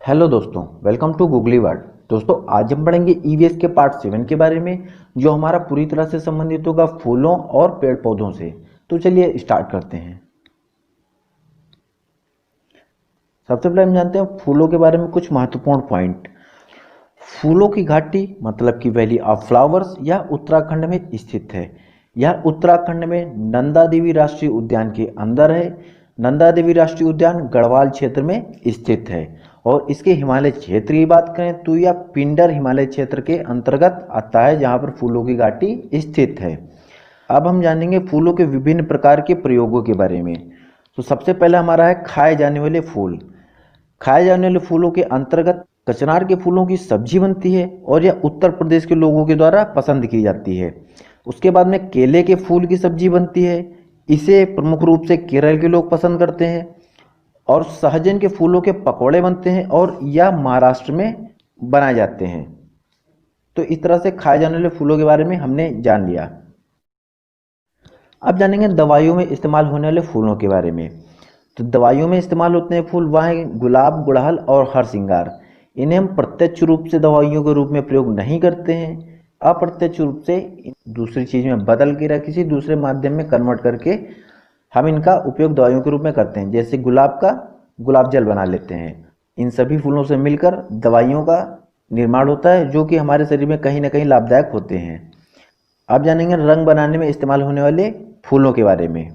Hello दोस्तों, welcome to googly world. दोस्तों, आज हम पढ़ेंगे ईवीएस के पार्ट 7 के बारे में, जो हमारा पूरी तरह से संबंधित होगा फूलों और पेड़ पौधों से। तो चलिए स्टार्ट करते हैं। सबसे पहले हम जानते हैं फूलों के बारे में कुछ महत्वपूर्ण पॉइंट। फूलों की घाटी मतलब कि वैली ऑफ फ्लावर्स यह उत्तराखंड में स्थित है। यह उत्तराखंड में नंदा देवी राष्ट्रीय उद्यान के अंदर है। नंदा देवी राष्ट्रीय उद्यान गढ़वाल क्षेत्र में स्थित है और इसके हिमालय क्षेत्र की बात करें तो यह पिंडर हिमालय क्षेत्र के अंतर्गत आता है, जहां पर फूलों की घाटी स्थित है। अब हम जानेंगे फूलों के विभिन्न प्रकार के प्रयोगों के बारे में। तो सबसे पहले हमारा है खाए जाने वाले फूल। खाए जाने वाले फूलों के अंतर्गत कचनार के फूलों की सब्जी बनती है और यह उत्तर प्रदेश के लोगों के द्वारा पसंद की जाती है। उसके बाद में केले के फूल की सब्जी बनती है। इसे प्रमुख रूप से केरल के लोग पसंद करते हैं। और सहजन के फूलों के पकौड़े बनते हैं और यह महाराष्ट्र में बनाए जाते हैं। तो इस तरह से खाए जाने वाले फूलों के बारे में हमने जान लिया। अब जानेंगे दवाइयों में इस्तेमाल होने वाले फूलों के बारे में। तो दवाइयों में इस्तेमाल होते हैं फूल वह हैं गुलाब, गुड़हल और हरसिंगार। इन्हें हम प्रत्यक्ष रूप से दवाइयों के रूप में प्रयोग नहीं करते हैं, अप्रत्यक्ष रूप से दूसरी चीज में बदल के या किसी दूसरे माध्यम में कन्वर्ट करके हम इनका उपयोग दवाइयों के रूप में करते हैं। जैसे गुलाब का गुलाब जल बना लेते हैं। इन सभी फूलों से मिलकर दवाइयों का निर्माण होता है, जो कि हमारे शरीर में कहीं ना कहीं लाभदायक होते हैं। अब जानेंगे रंग बनाने में इस्तेमाल होने वाले फूलों के बारे में।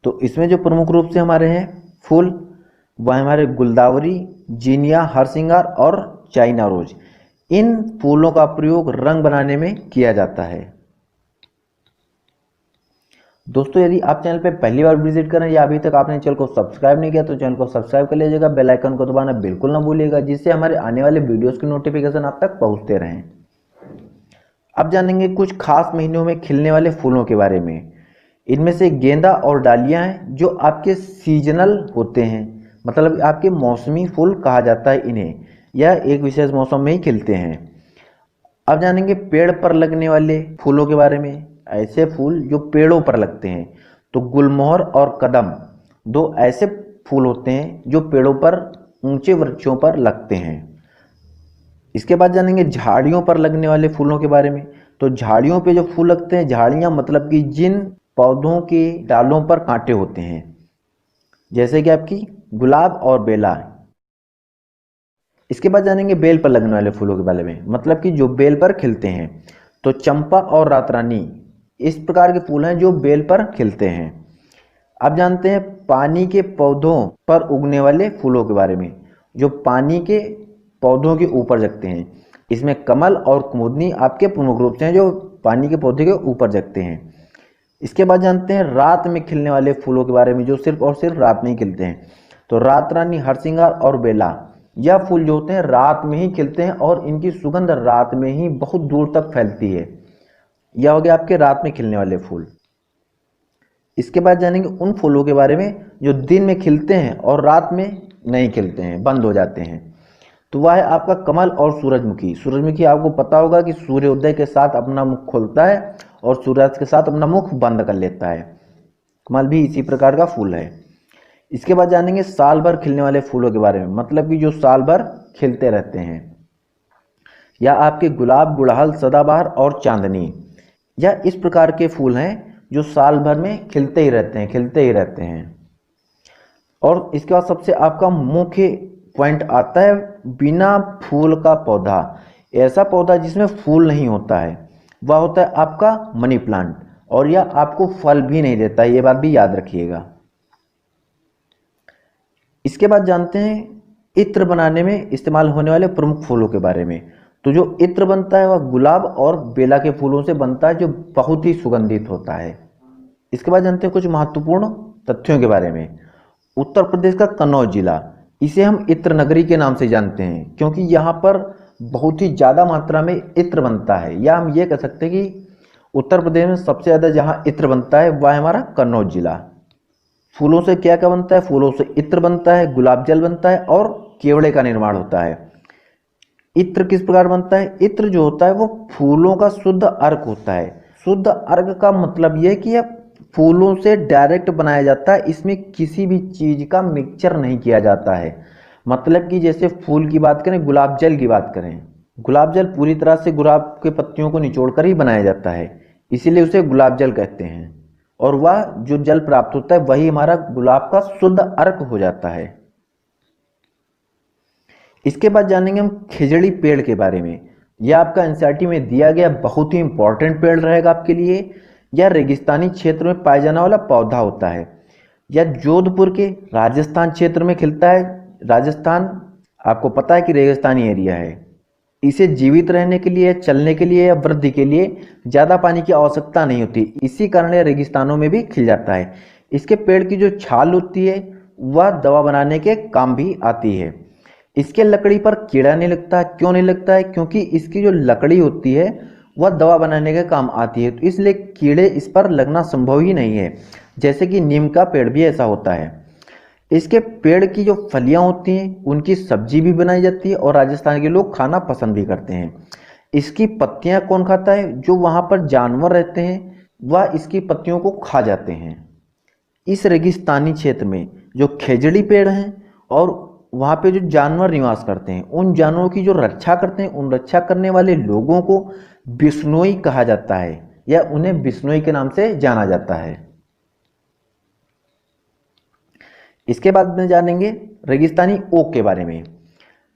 तो इसमें जो प्रमुख रूप से हमारे हैं फूल वह हमारे गुलदावरी, जीनिया, हरसिंगार और चाइना रोज। इन फूलों का प्रयोग रंग बनाने में किया जाता है। दोस्तों, यदि आप चैनल पर पहली बार विजिट करें या अभी तक आपने चैनल को सब्सक्राइब नहीं किया तो चैनल को सब्सक्राइब कर लीजिएगा। बेल आइकन को दबाना बिल्कुल ना भूलिएगा, जिससे हमारे आने वाले वीडियोस की नोटिफिकेशन आप तक पहुंचते रहें। अब जानेंगे कुछ खास महीनों में खिलने वाले फूलों के बारे में। इनमें से गेंदा और डालियां हैं जो आपके सीजनल होते हैं, मतलब आपके मौसमी फूल कहा जाता है इन्हें। यह एक विशेष मौसम में ही खिलते हैं। अब जानेंगे पेड़ पर लगने वाले फूलों के बारे में। ऐसे फूल जो पेड़ों पर लगते हैं, तो गुलमोहर और कदम दो ऐसे फूल होते हैं जो पेड़ों पर ऊंचे वृक्षों पर लगते हैं। इसके बाद जानेंगे झाड़ियों पर लगने वाले फूलों के बारे में। तो झाड़ियों पे जो फूल लगते हैं, झाड़ियां मतलब कि जिन पौधों के डालों पर कांटे होते हैं, जैसे कि आपकी गुलाब और बेला। इसके बाद जानेंगे बेल पर लगने वाले फूलों के बारे में, मतलब कि जो बेल पर खिलते हैं। तो चंपा और रातरानी इस प्रकार के फूल हैं जो बेल पर खिलते हैं। अब जानते हैं पानी के पौधों पर उगने वाले फूलों के बारे में, जो पानी के पौधों के ऊपर जगते हैं। इसमें कमल और कुमुदनी आपके प्रमुख रूप से हैं जो पानी के पौधे के ऊपर जगते हैं। इसके बाद जानते हैं रात में खिलने वाले फूलों के बारे में, जो सिर्फ और सिर्फ रात में ही खिलते हैं। तो रात रानी, हरसिंगार और बेला, यह फूल जो होते हैं रात में ही खिलते हैं और इनकी सुगंध रात में ही बहुत दूर तक फैलती है। यह हो गया आपके रात में खिलने वाले फूल। इसके बाद जानेंगे उन फूलों के बारे में जो दिन में खिलते हैं और रात में नहीं खिलते हैं, बंद हो जाते हैं। तो वह है आपका कमल और सूरजमुखी। सूरजमुखी आपको पता होगा कि सूर्योदय के साथ अपना मुख खोलता है और सूर्यास्त के साथ अपना मुख बंद कर लेता है। कमल भी इसी प्रकार का फूल है। इसके बाद जानेंगे साल भर खिलने वाले फूलों के बारे में, मतलब कि जो साल भर खिलते रहते हैं। या आपके गुलाब, गुड़हल, सदाबहार और चांदनी, यह इस प्रकार के फूल हैं जो साल भर में खिलते ही रहते हैं, खिलते ही रहते हैं। और इसके बाद सबसे आपका मुख्य पॉइंट आता है बिना फूल का पौधा। ऐसा पौधा जिसमें फूल नहीं होता है वह होता है आपका मनी प्लांट, और यह आपको फल भी नहीं देता है, ये बात भी याद रखिएगा। इसके बाद जानते हैं इत्र बनाने में इस्तेमाल होने वाले प्रमुख फूलों के बारे में। तो जो इत्र बनता है वह गुलाब और बेला के फूलों से बनता है, जो बहुत ही सुगंधित होता है। इसके बाद जानते हैं कुछ महत्वपूर्ण तथ्यों के बारे में। उत्तर प्रदेश का कन्नौज जिला, इसे हम इत्र नगरी के नाम से जानते हैं, क्योंकि यहाँ पर बहुत ही ज़्यादा मात्रा में इत्र बनता है। या हम ये कह सकते हैं कि उत्तर प्रदेश में सबसे ज़्यादा जहाँ इत्र बनता है वह है हमारा कन्नौज जिला। फूलों से क्या क्या बनता है? फूलों से इत्र बनता है, गुलाब जल बनता है और केवड़े का निर्माण होता है। इत्र किस प्रकार बनता है? इत्र जो होता है वो फूलों का शुद्ध अर्क होता है। शुद्ध अर्क का मतलब यह है कि यह फूलों से डायरेक्ट बनाया जाता है, इसमें किसी भी चीज का मिक्सचर नहीं किया जाता है। मतलब कि जैसे फूल की बात करें, गुलाब जल की बात करें, गुलाब जल पूरी तरह से गुलाब के पत्तियों को निचोड़कर ही बनाया जाता है, इसीलिए उसे गुलाब जल कहते हैं। और वह जो जल प्राप्त होता है वही हमारा गुलाब का शुद्ध अर्क हो जाता है। इसके बाद जानेंगे हम खिजड़ी पेड़ के बारे में। यह आपका एनसीईआरटी में दिया गया बहुत ही इंपॉर्टेंट पेड़ रहेगा आपके लिए। यह रेगिस्तानी क्षेत्र में पाया जाने वाला पौधा होता है। यह जोधपुर के राजस्थान क्षेत्र में खिलता है। राजस्थान आपको पता है कि रेगिस्तानी एरिया है। इसे जीवित रहने के लिए, चलने के लिए या वृद्धि के लिए ज़्यादा पानी की आवश्यकता नहीं होती, इसी कारण यह रेगिस्तानों में भी खिल जाता है। इसके पेड़ की जो छाल होती है वह दवा बनाने के काम भी आती है। इसके लकड़ी पर कीड़ा नहीं लगता। क्यों नहीं लगता है? क्योंकि इसकी जो लकड़ी होती है वह दवा बनाने के काम आती है, तो इसलिए कीड़े इस पर लगना संभव ही नहीं है। जैसे कि नीम का पेड़ भी ऐसा होता है। इसके पेड़ की जो फलियां होती हैं उनकी सब्जी भी बनाई जाती है और राजस्थान के लोग खाना पसंद भी करते हैं। इसकी पत्तियां कौन खाता है? जो वहाँ पर जानवर रहते हैं वह इसकी पत्तियों को खा जाते हैं। इस रेगिस्तानी क्षेत्र में जो खेजड़ी पेड़ हैं और वहाँ पे जो जानवर निवास करते हैं उन जानवरों की जो रक्षा करते हैं, उन रक्षा करने वाले लोगों को बिश्नोई कहा जाता है या उन्हें बिश्नोई के नाम से जाना जाता है। इसके बाद में जानेंगे रेगिस्तानी ओक के बारे में।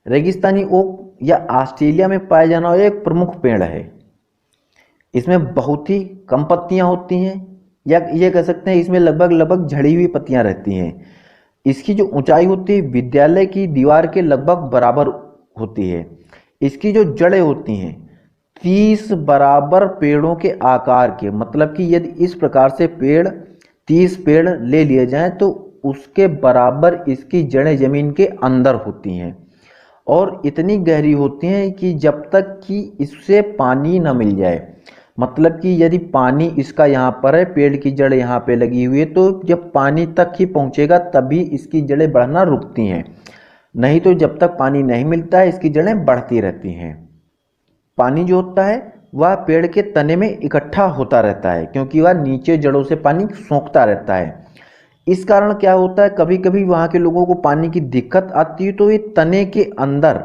रेगिस्तानी ओक या ऑस्ट्रेलिया में पाया जाने वाला एक प्रमुख पेड़ है। इसमें बहुत ही कम पत्तियां होती हैं या ये कह सकते हैं इसमें लगभग झड़ी हुई पत्तियां रहती हैं। इसकी जो ऊंचाई होती है विद्यालय की दीवार के लगभग बराबर होती है। इसकी जो जड़ें होती हैं 30 बराबर पेड़ों के आकार के, मतलब कि यदि इस प्रकार से 30 पेड़ ले लिए जाएं तो उसके बराबर इसकी जड़ें जमीन के अंदर होती हैं और इतनी गहरी होती हैं कि जब तक कि इससे पानी न मिल जाए, मतलब कि यदि पानी इसका यहाँ पर है, पेड़ की जड़ यहाँ पे लगी हुई है, तो जब पानी तक ही पहुँचेगा तभी इसकी जड़ें बढ़ना रुकती हैं, नहीं तो जब तक पानी नहीं मिलता है इसकी जड़ें बढ़ती रहती हैं। पानी जो होता है वह पेड़ के तने में इकट्ठा होता रहता है क्योंकि वह नीचे जड़ों से पानी सोखता रहता है। इस कारण क्या होता है, कभी कभी वहाँ के लोगों को पानी की दिक्कत आती है तो ये तने के अंदर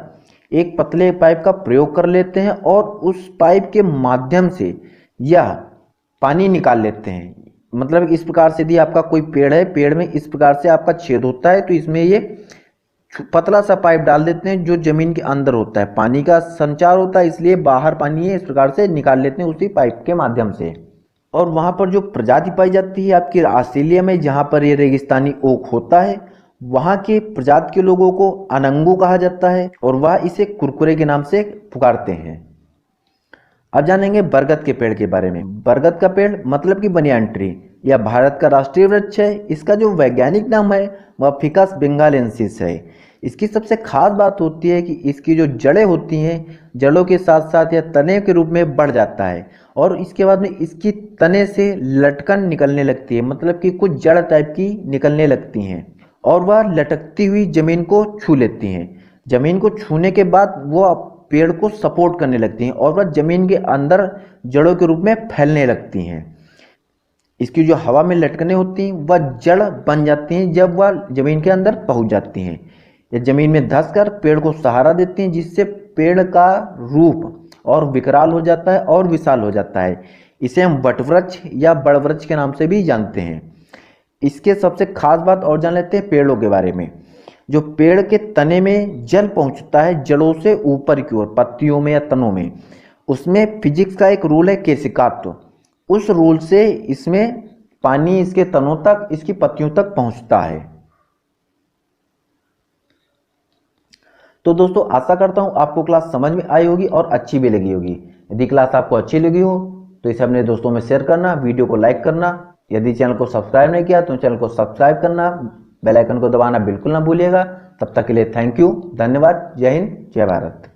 एक पतले पाइप का प्रयोग कर लेते हैं और उस पाइप के माध्यम से यह पानी निकाल लेते हैं। मतलब इस प्रकार से यदि आपका कोई पेड़ है, पेड़ में इस प्रकार से आपका छेद होता है तो इसमें ये पतला सा पाइप डाल देते हैं जो जमीन के अंदर होता है। पानी का संचार होता है इसलिए बाहर पानी है इस प्रकार से निकाल लेते हैं उसी पाइप के माध्यम से। और वहाँ पर जो प्रजाति पाई जाती है आपकी ऑस्ट्रेलिया में, जहाँ पर ये रेगिस्तानी ओक होता है, वहाँ के प्रजाति के लोगों को अनंगू कहा जाता है और वह इसे कुरकुरे के नाम से पुकारते हैं। अब जानेंगे बरगद के पेड़ के बारे में। बरगद का पेड़ मतलब कि बनियान ट्री यह भारत का राष्ट्रीय वृक्ष है। इसका जो वैज्ञानिक नाम है वह फिकस बेंगालेंसिस है। इसकी सबसे खास बात होती है कि इसकी जो जड़ें होती हैं जड़ों के साथ साथ यह तने के रूप में बढ़ जाता है और इसके बाद में इसकी तने से लटकन निकलने लगती है, मतलब कि कुछ जड़ टाइप की निकलने लगती हैं और वह लटकती हुई जमीन को छू लेती हैं। जमीन को छूने के बाद वो पेड़ को सपोर्ट करने लगती हैं और वह जमीन के अंदर जड़ों के रूप में फैलने लगती हैं। इसकी जो हवा में लटकने होती हैं वह जड़ बन जाती हैं जब वह जमीन के अंदर पहुंच जाती हैं। ये जमीन में धंसकर पेड़ को सहारा देती हैं जिससे पेड़ का रूप और विकराल हो जाता है और विशाल हो जाता है। इसे हम वटवृक्ष या बड़वृक्ष के नाम से भी जानते हैं। इसके सबसे खास बात और जान लेते हैं पेड़ों के बारे में। जो पेड़ के तने में जल पहुंचता है जड़ों से ऊपर की ओर, पत्तियों में या तनों में, उसमें फिजिक्स का एक रूल है केशिकात्व। उस रूल से इसमें पानी इसके तनों तक, इसकी पत्तियों तक पहुंचता है। तो दोस्तों आशा करता हूं आपको क्लास समझ में आई होगी और अच्छी भी लगी होगी। यदि क्लास आपको अच्छी लगी हो तो इसे अपने दोस्तों में शेयर करना, वीडियो को लाइक करना। यदि चैनल को सब्सक्राइब नहीं किया तो चैनल को सब्सक्राइब करना, बेल आइकन को दबाना बिल्कुल ना भूलिएगा। तब तक के लिए थैंक यू, धन्यवाद। जय हिंद, जय भारत।